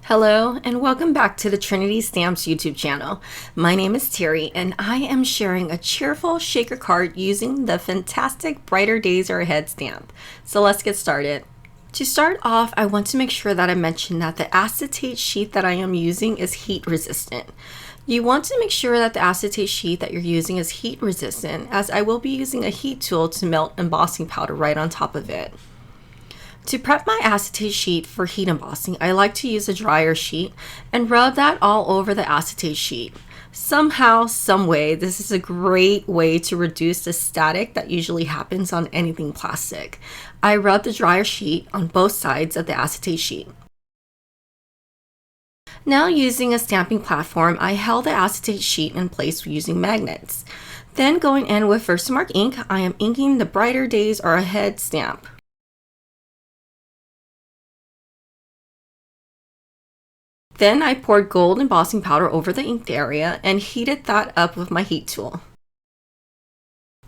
Hello and welcome back to the Trinity Stamps YouTube channel. My name is Terry and I am sharing a cheerful shaker card using the fantastic Brighter Days Are Ahead stamp. So let's get started. To start off, I want to make sure that I mention that the acetate sheet that I am using is heat resistant. You want to make sure that the acetate sheet that you're using is heat resistant, as I will be using a heat tool to melt embossing powder right on top of it. To prep my acetate sheet for heat embossing, I like to use a dryer sheet and rub that all over the acetate sheet. Somehow, some way, this is a great way to reduce the static that usually happens on anything plastic. I rub the dryer sheet on both sides of the acetate sheet. Now, using a stamping platform, I held the acetate sheet in place using magnets. Then, going in with Versamark ink, I am inking the Brighter Days Are Ahead stamp. Then I poured gold embossing powder over the inked area and heated that up with my heat tool.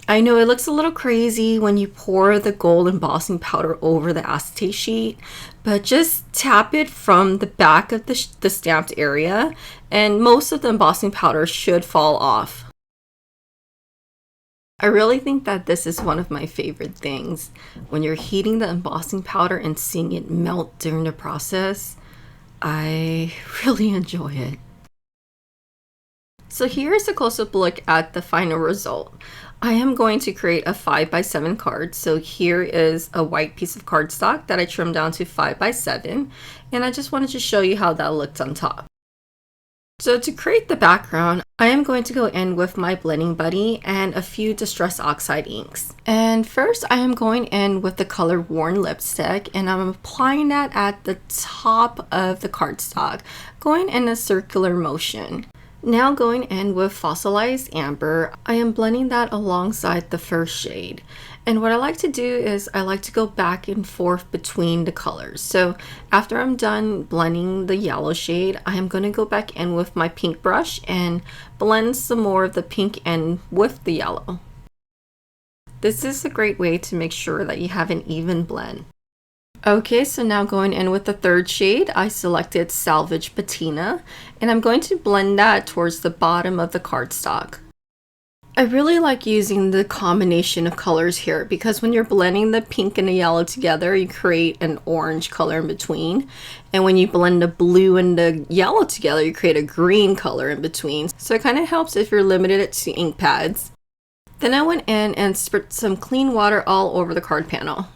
I know it looks a little crazy when you pour the gold embossing powder over the acetate sheet, but just tap it from the back of the stamped area and most of the embossing powder should fall off. I really think that this is one of my favorite things, when you're heating the embossing powder and seeing it melt during the process. I really enjoy it. So here's a close-up look at the final result. I am going to create a 5x7 card. So here is a white piece of cardstock that I trimmed down to 5x7, and I just wanted to show you how that looked on top. So to create the background, I am going to go in with my blending buddy and a few Distress Oxide inks. And first I am going in with the color Worn Lipstick, and I'm applying that at the top of the cardstock, going in a circular motion. Now going in with Fossilized Amber, I am blending that alongside the first shade. And what I like to do is I like to go back and forth between the colors. So after I'm done blending the yellow shade, I am going to go back in with my pink brush and blend some more of the pink in with the yellow. This is a great way to make sure that you have an even blend. Okay, so now going in with the third shade, I selected Salvage Patina, and I'm going to blend that towards the bottom of the cardstock. I really like using the combination of colors here because when you're blending the pink and the yellow together, you create an orange color in between. And when you blend the blue and the yellow together, you create a green color in between. So it kind of helps if you're limited to ink pads. Then I went in and spritz some clean water all over the card panel.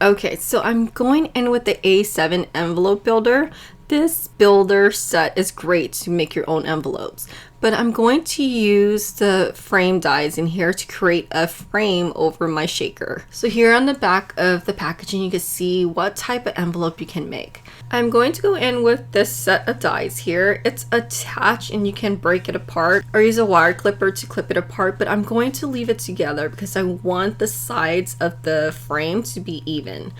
Okay, so I'm going in with the A7 envelope builder. This builder set is great to make your own envelopes, but I'm going to use the frame dies in here to create a frame over my shaker. So here on the back of the packaging, you can see what type of envelope you can make. I'm going to go in with this set of dies here. It's attached and you can break it apart or use a wire clipper to clip it apart, but I'm going to leave it together because I want the sides of the frame to be even.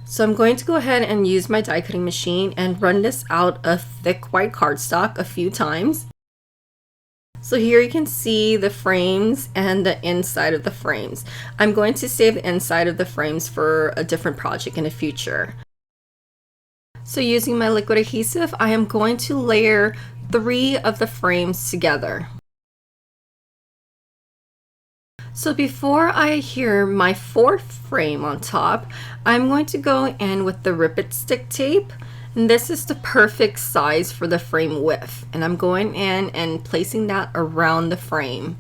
So I'm going to go ahead and use my die cutting machine and run this out of thick white cardstock a few times. So here you can see the frames and the inside of the frames. I'm going to save the inside of the frames for a different project in the future. So using my liquid adhesive, I am going to layer 3 of the frames together. So before I adhere my 4th frame on top, I'm going to go in with the Rip-It Stick tape. And this is the perfect size for the frame width. And I'm going in and placing that around the frame.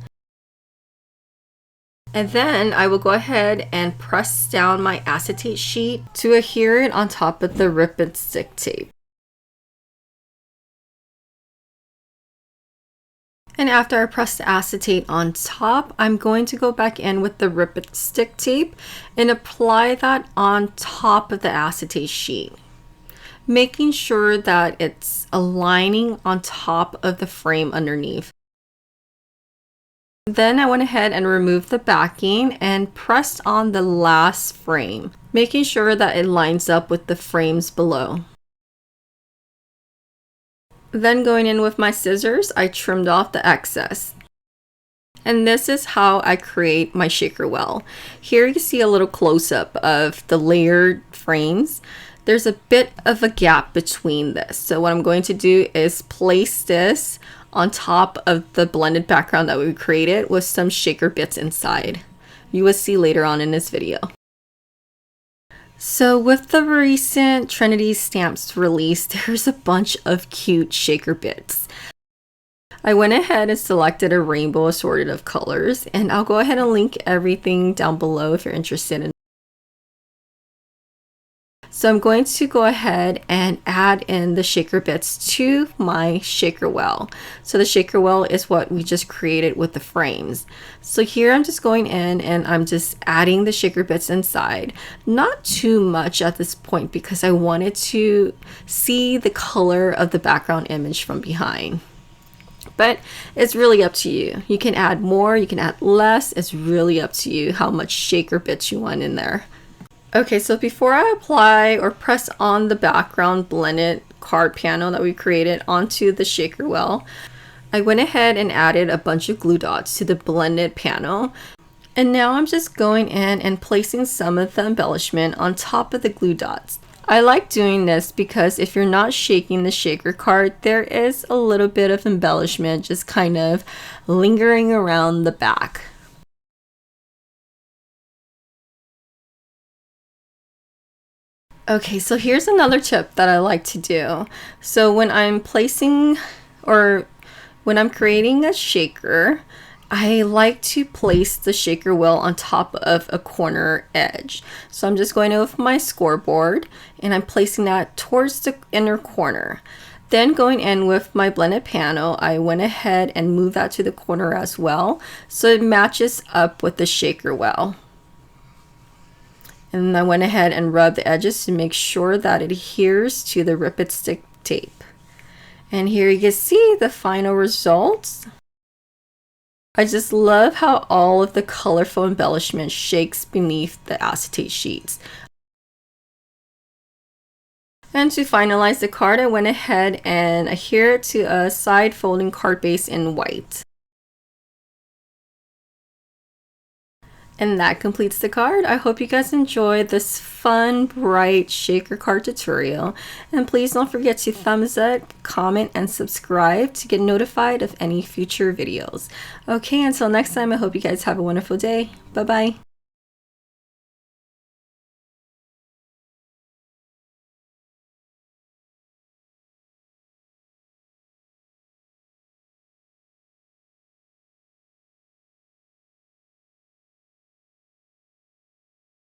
And then I will go ahead and press down my acetate sheet to adhere it on top of the Rip-It Stick tape. And after I press the acetate on top, I'm going to go back in with the Rip-It Stick tape and apply that on top of the acetate sheet, making sure that it's aligning on top of the frame underneath. Then I went ahead and removed the backing and pressed on the last frame, making sure that it lines up with the frames below. Then going in with my scissors, I trimmed off the excess. And this is how I create my shaker well. Here you see a little close-up of the layered frames. there's a bit of a gap between this. So what I'm going to do is place this on top of the blended background that we created with some shaker bits inside. You will see later on in this video. So with the recent Trinity stamps release, there's a bunch of cute shaker bits. I went ahead and selected a rainbow assorted of colors, and I'll go ahead and link everything down below if you're interested in. So I'm going to go ahead and add in the shaker bits to my shaker well. So the shaker well is what we just created with the frames. So here I'm just going in and I'm just adding the shaker bits inside. Not too much at this point because I wanted to see the color of the background image from behind. But it's really up to you. You can add more, you can add less. It's really up to you how much shaker bits you want in there. Okay, so before I apply or press on the background blended card panel that we created onto the shaker well, I went ahead and added a bunch of glue dots to the blended panel. And now I'm just going in and placing some of the embellishment on top of the glue dots. I like doing this because if you're not shaking the shaker card, there is a little bit of embellishment just kind of lingering around the back. Okay, so here's another tip that I like to do. So when I'm placing or when I'm creating a shaker, I like to place the shaker wheel on top of a corner edge. So I'm just going in with my scoreboard and I'm placing that towards the inner corner. Then going in with my blended panel, I went ahead and moved that to the corner as well, so it matches up with the shaker wheel. And I went ahead and rubbed the edges to make sure that it adheres to the Rip It Stick tape. And here you can see the final results. I just love how all of the colorful embellishment shakes beneath the acetate sheets. And to finalize the card, I went ahead and adhered to a side folding card base in white. And that completes the card. I hope you guys enjoyed this fun, bright shaker card tutorial. And please don't forget to thumbs up, comment, and subscribe to get notified of any future videos. Okay, until next time, I hope you guys have a wonderful day. Bye-bye.